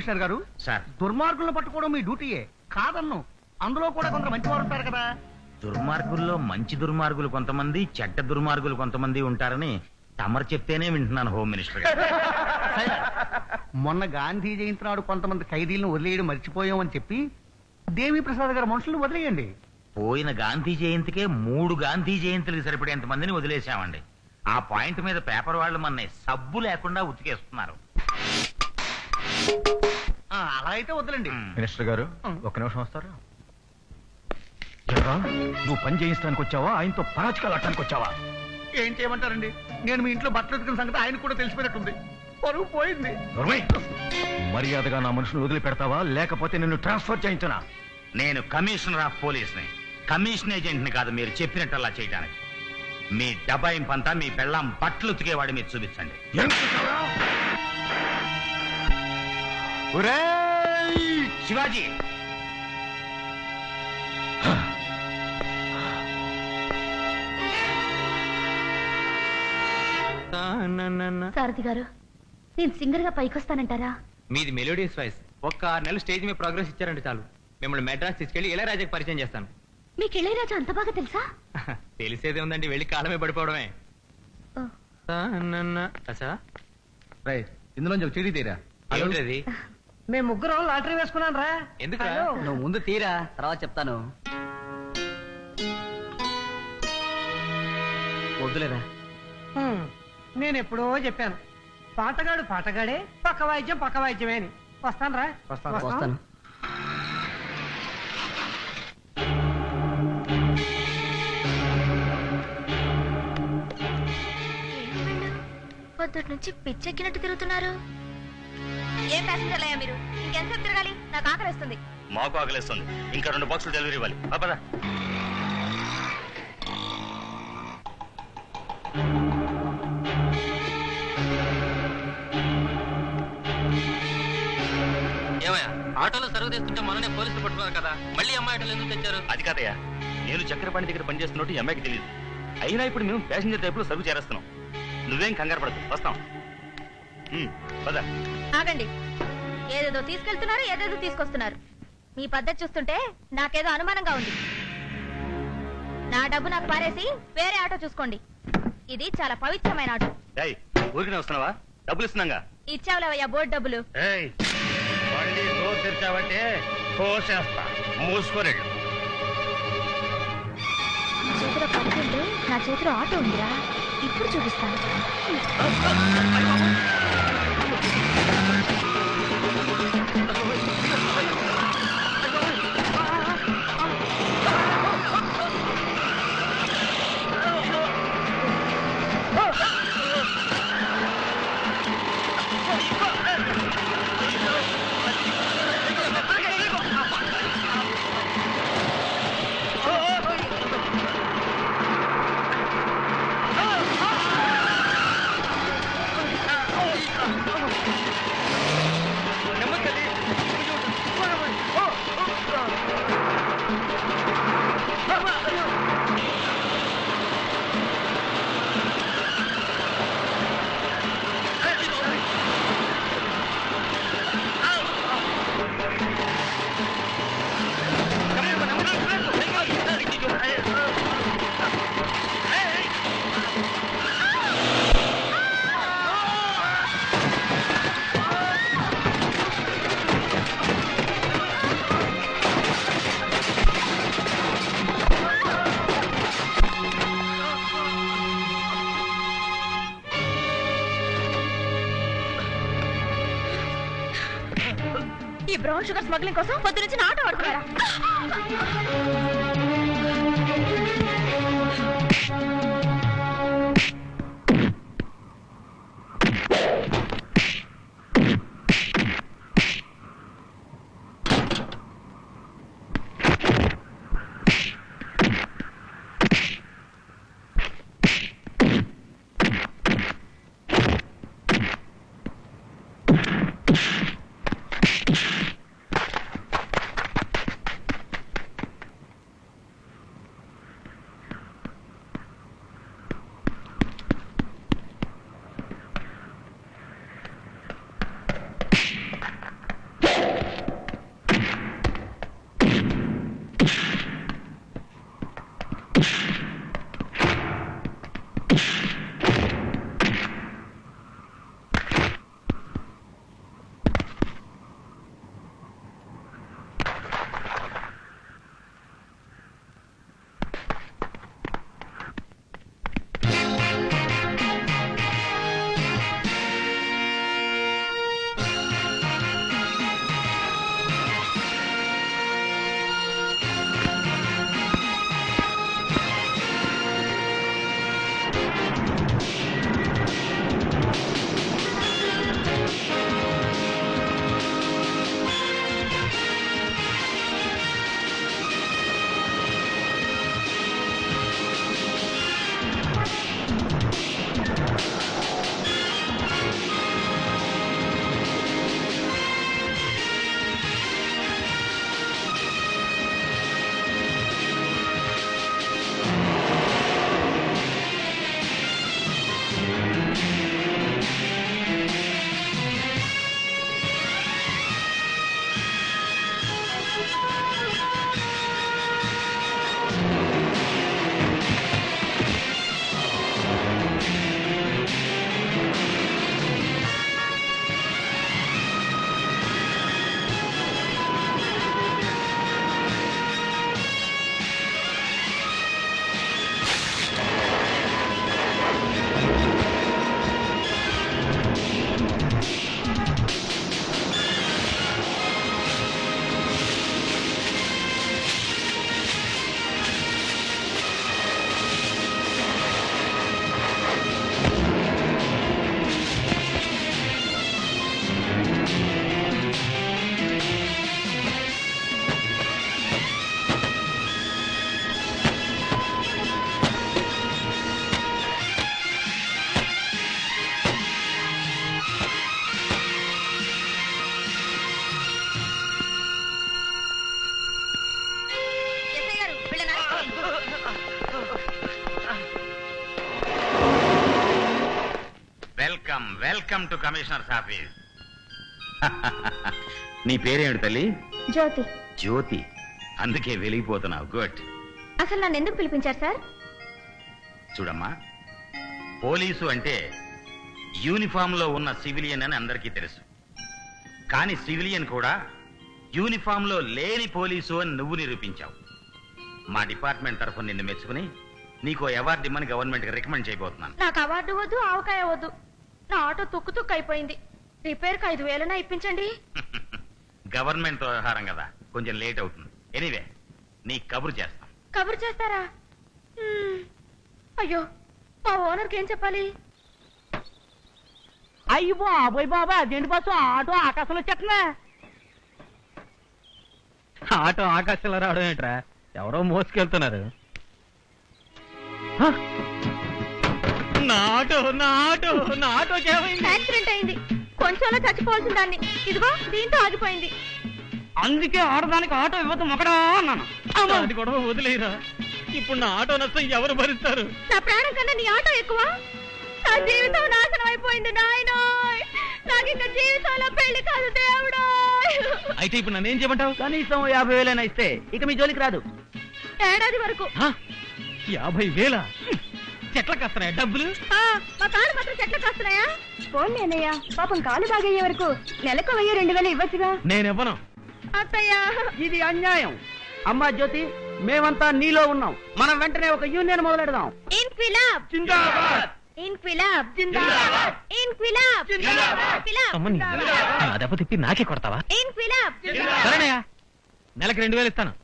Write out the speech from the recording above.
Commissioner గారు sir, దుర్మార్గులను పట్టుకోవడం మీ డ్యూటీయే కాదన్ను. అందులో కూడా కొందరు మంచివారు ఉంటారు కదా. దుర్మార్గుల్లో మంచి దుర్మార్గులు కొంతమంది, చెడ్డ దుర్మార్గులు కొంతమంది ఉంటారని తమరు చెప్తేనే వింటున్నాను హోమ్ మినిస్టర్ గారు. మొన్న గాంధీ జయంతి నాడు కొంతమంది ఖైదీలను వదిలేయడం మర్చిపోయామని చెప్పి దేవి ప్రసాద్ గారు మనుషులను వదిలేయండి. పోయిన గాంధీ జయంతికే 3 గాంధీ జయంతులకు సరిపడేంత మందిని వదిలేశామండి. ఆ పాయింట్ మీద పేపర్ వాళ్ళు మన సబ్బు లేకుండా ఉతికేస్తున్నారు. అలా అయితే వద్దులండి. మినిస్టర్ గారు ఒక నిమిషం వస్తారా? నువ్వు పని చేయించడానికి వచ్చావా, ఆయనతో పరాచికాలు ఆడటానికి వచ్చావా? ఏం చేయమంటారండి, నేను మీ ఇంట్లో బట్టలు ఉతికిన సంగతి ఆయనకు కూడా తెలిసిపోయినట్టుంది. పరువు పోయింది. మర్యాదగా నా మనుషుని వదిలిపెడతావా, లేకపోతే నిన్ను ట్రాన్స్ఫర్ చేయించనా? నేను కమిషనర్ ఆఫ్ పోలీస్ని, కమిషన్ ఏజెంట్ని కాదు మీరు చెప్పినట్టల్లా చేయడానికి. మీ డబాయింపంతా మీ పెళ్ళాం బట్టలు ఉతికేవాడి మీరు చూపించండి. శివాజీ, సారథి గారు, నేను సింగర్ గా పైకొస్తానంటారా? మీది మెలోడియస్ వాయిస్. ఒక్క 6 నెలలు స్టేజ్ మీద ప్రోగ్రెస్ ఇచ్చారంటే చాలు, మిమ్మల్ని మెడ్రాస్ తీసుకెళ్లి ఇళయరాజాకి పరిచయం చేస్తాను. మీకు ఇళయరాజా అంత బాగా తెలుసా? తెలిసేదే ఉందండి, వెళ్ళి కాలమే పడిపోవడమే. ఇందులోంచి ఒక చెడి తీరా. ఏమిటది? మేము ముగ్గురం లాటరీ వేసుకున్నాను రా. ఎందుకు? నువ్వు ముందు తీరా, తర్వాత చెప్తాను. వద్దులేరా. నేను ఎప్పుడో చెప్పాను, పాటగాడు పాటగాడే, పక్క వాయిద్యం పక్క వాయిద్యమే అని. వస్తాను రా. వస్తాను. పొద్దుటి నుంచి పిచ్చెక్కినట్టు తిరుగుతున్నారు. ఏం ప్యాసింజర్లు అయ్యా మీరు? ఇంకెంతసేపు తిరగాలి? నాకు ఆకలిస్తుంది. మాకు ఆకలిస్తుంది. ఇంకా 2 బాక్సులు డెలివరీ ఇవ్వాలి. పద. ఏమయ్యా, ఆటోలో సరుకు తెస్తుంటే మననే పోలీసులు పట్టుకున్నారు కదా, మళ్ళీ అమ్మాయి ఆటోలు ఎందుకు తెచ్చారు? అది కాదయ్యా, నేను చక్రపాణి దగ్గర పనిచేస్తున్నట్టు ఈ అమ్మాయికి తెలియదు. అయినా ఇప్పుడు మేము ప్యాసింజర్ టైప్ లో సరుకు చేరేస్తున్నాం. నువ్వేం కంగారు పడదు, వస్తాం. పద. ఆగండి, ఏదేదో తీసుకెళ్తున్నారు, ఏదేదో తీసుకొస్తున్నారు. మీ పద్ధతి చూస్తుంటే నాకేదో అనుమానంగా ఉంది. నా డబ్బు నాకు పారేసి వేరే ఆటో చూసుకోండి. ఇది చాలా పవిత్రమైన ఆటో. ఊరికి వస్తున్నావా? డబ్బులు ఇస్తున్నాగా. ఇచ్చావులేవయ్యా బోర్డు డబ్బులు. తెరిచావంటే కోసేస్తా. మూసుకోలేడు. చేతిలో పడుతుంటే నా చేతిలో ఆటో ఉందిరా, ఇప్పుడు చూపిస్తాను. ఈ బ్రౌన్ షుగర్ స్మగ్లింగ్ కోసం పొద్దు నుంచి ఆటో ఆడుతున్నారా? Welcome to commissioner's office. నీ పేరేమిటి తల్లి? జ్యోతి. జ్యోతి, అందుకే వెలిగిపోతున్నావు. గుడ్. అసలు నన్ను ఎందుకు పిలిపించారు సార్? చూడమ్మా, పోలీసు అంటే యూనిఫామ్ లో ఉన్న సివిలియన్ అని అందరికీ తెలుసు. కానీ సివిలియన్ కూడా యూనిఫామ్ లో లేని పోలీసు అని నువ్వు నిరూపించావు. మా డిపార్ట్మెంట్ తరఫున నిన్ను మెచ్చుకుని నీకు అవార్డు ఇమ్మని గవర్నమెంట్ కి రికమెండ్ చేయబోతున్నాను. నాకు అవార్డు వద్దు, ఆవకాయ వద్దు. నా ఆటో తుక్కు తుక్కు అయిపోయింది. రిపేర్కి 5,000 ఇప్పించండి. గవర్నమెంట్ వ్యవహారం కదా, కొంచెం లేట్ అవుతుంది. ఎనీవే, నీ కబురు చేస్తాం. కబురు చేస్తారా? అయ్యో, మా ఓనర్కి ఏం చెప్పాలి? అయ్యి బాబోయ్ బాబా, అదేంటి బస్సు ఆటో ఆకాశంలో చెట్లా? ఆటో ఆకాశంలో రావడం ఏంట్రా? ఎవరో మోసుకెళ్తున్నారు. నా ఆటో యాక్సిడెంట్ అయింది. కొంచెంలో చచ్చిపోవాల్సిన దాన్ని ఇదిగో దీంతో ఆగిపోయింది. అందుకే ఆడదానికి ఆటో ఇవ్వదు మొక్కడా అన్నాను. అది గొడవ వదిలేరా. ఇప్పుడు నా ఆటో నష్టం ఎవరు భరిస్తారు? నా ప్రాణం కన్నా నీ ఆటో ఎక్కువ. నా జీవితం నాశనం అయిపోయింది నాయనో. నాకు ఇంకా జీవితంలో పెళ్లి కాదు దేవుడా. అయితే ఇప్పుడు నన్ను ఏం చేయమంటావు? కనీసం 50,000 ఇస్తే ఇక మీ జోలికి రాదు. ఏడాది వరకు. 50,000 చెట్ల కాస్తున్నాయా డబ్బులు? మా కాలు మాత్రం చెట్ల కాస్తున్నాయా? పోనీ అన్నయ్య, పాపం కాలు బాగయ్యే వరకు నెలకు 1,000-2,000 ఇవ్వచ్చుగా. నేనివ్వను. అత్తయ్య, ఇది అన్యాయం. అమ్మా జ్యోతి, మేమంతా నీలో ఉన్నాం. మనం వెంటనే ఒక యూనియన్ మొదలెడదాం. ఇన్క్విలాబ్ జిందాబాద్, ఇన్క్విలాబ్ జిందాబాద్, ఇన్క్విలాబ్ జిందాబాద్. అమ్మని నా దెబ్బ తిప్పి నాకే కొడతావా? ఇన్క్విలాబ్. సరేనయ్యా, నెలకు 2,000 ఇస్తాను.